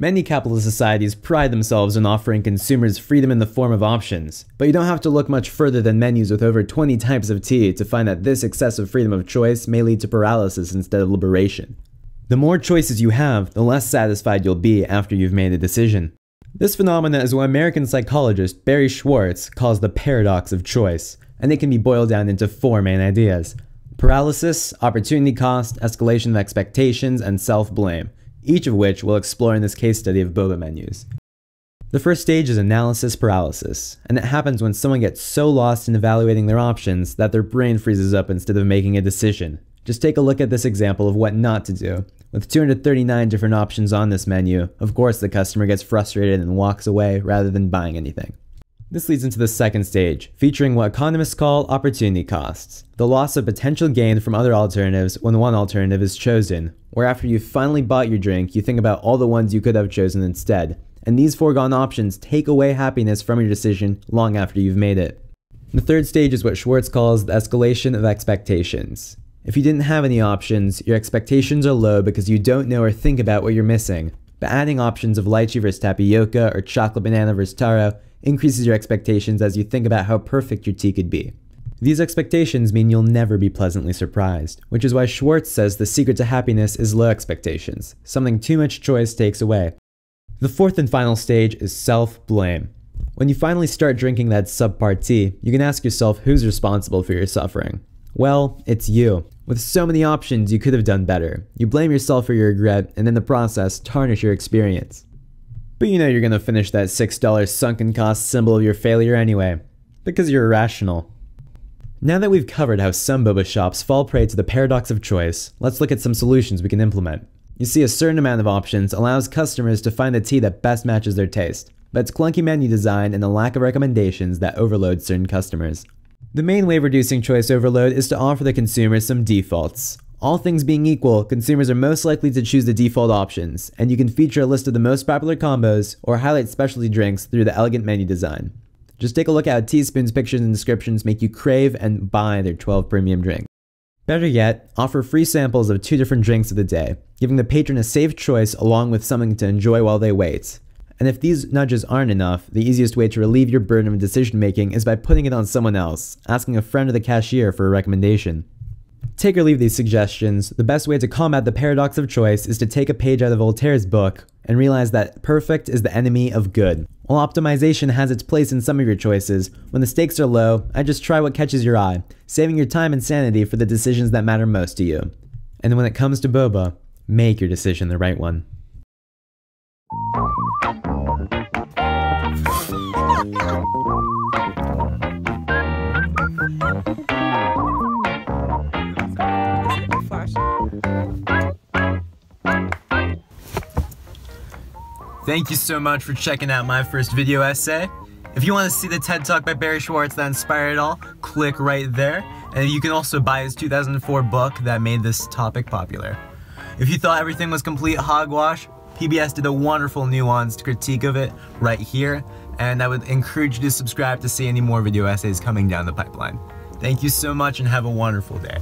Many capitalist societies pride themselves on offering consumers freedom in the form of options, but you don't have to look much further than menus with over 20 types of tea to find that this excessive freedom of choice may lead to paralysis instead of liberation. The more choices you have, the less satisfied you'll be after you've made a decision. This phenomenon is what American psychologist Barry Schwartz calls the paradox of choice, and it can be boiled down into 4 main ideas: paralysis, opportunity cost, escalation of expectations, and self-blame, each of which we'll explore in this case study of boba menus. The first stage is analysis paralysis, and it happens when someone gets so lost in evaluating their options that their brain freezes up instead of making a decision. Just take a look at this example of what not to do. With 239 different options on this menu, of course the customer gets frustrated and walks away rather than buying anything. This leads into the second stage, featuring what economists call opportunity costs, the loss of potential gain from other alternatives when one alternative is chosen, where after you've finally bought your drink, you think about all the ones you could have chosen instead, and these foregone options take away happiness from your decision long after you've made it. The third stage is what Schwartz calls the escalation of expectations. If you didn't have any options, your expectations are low because you don't know or think about what you're missing, but adding options of lychee versus tapioca or chocolate banana versus taro increases your expectations as you think about how perfect your tea could be. These expectations mean you'll never be pleasantly surprised, which is why Schwartz says the secret to happiness is low expectations, something too much choice takes away. The fourth and final stage is self-blame. When you finally start drinking that subpar tea, you can ask yourself who's responsible for your suffering. Well, it's you. With so many options, you could have done better. You blame yourself for your regret, and in the process, tarnish your experience. But you know you're gonna finish that $6 sunken cost symbol of your failure anyway, because you're irrational. Now that we've covered how some boba shops fall prey to the paradox of choice, let's look at some solutions we can implement. You see, a certain amount of options allows customers to find the tea that best matches their taste, but it's clunky menu design and the lack of recommendations that overload certain customers. The main way of reducing choice overload is to offer the consumer some defaults. All things being equal, consumers are most likely to choose the default options, and you can feature a list of the most popular combos or highlight specialty drinks through the elegant menu design. Just take a look at how teaspoons, pictures, and descriptions make you crave and buy their 12 premium drinks. Better yet, offer free samples of 2 different drinks of the day, giving the patron a safe choice along with something to enjoy while they wait. And if these nudges aren't enough, the easiest way to relieve your burden of decision making is by putting it on someone else, asking a friend or the cashier for a recommendation. Take or leave these suggestions, the best way to combat the paradox of choice is to take a page out of Voltaire's book and realize that perfect is the enemy of good. While optimization has its place in some of your choices, when the stakes are low, I just try what catches your eye, saving your time and sanity for the decisions that matter most to you. And when it comes to boba, make your decision the right one. Thank you so much for checking out my first video essay. If you want to see the TED Talk by Barry Schwartz that inspired it all, click right there. And you can also buy his 2004 book that made this topic popular. If you thought everything was complete hogwash, PBS did a wonderful nuanced critique of it right here, and I would encourage you to subscribe to see any more video essays coming down the pipeline. Thank you so much and have a wonderful day.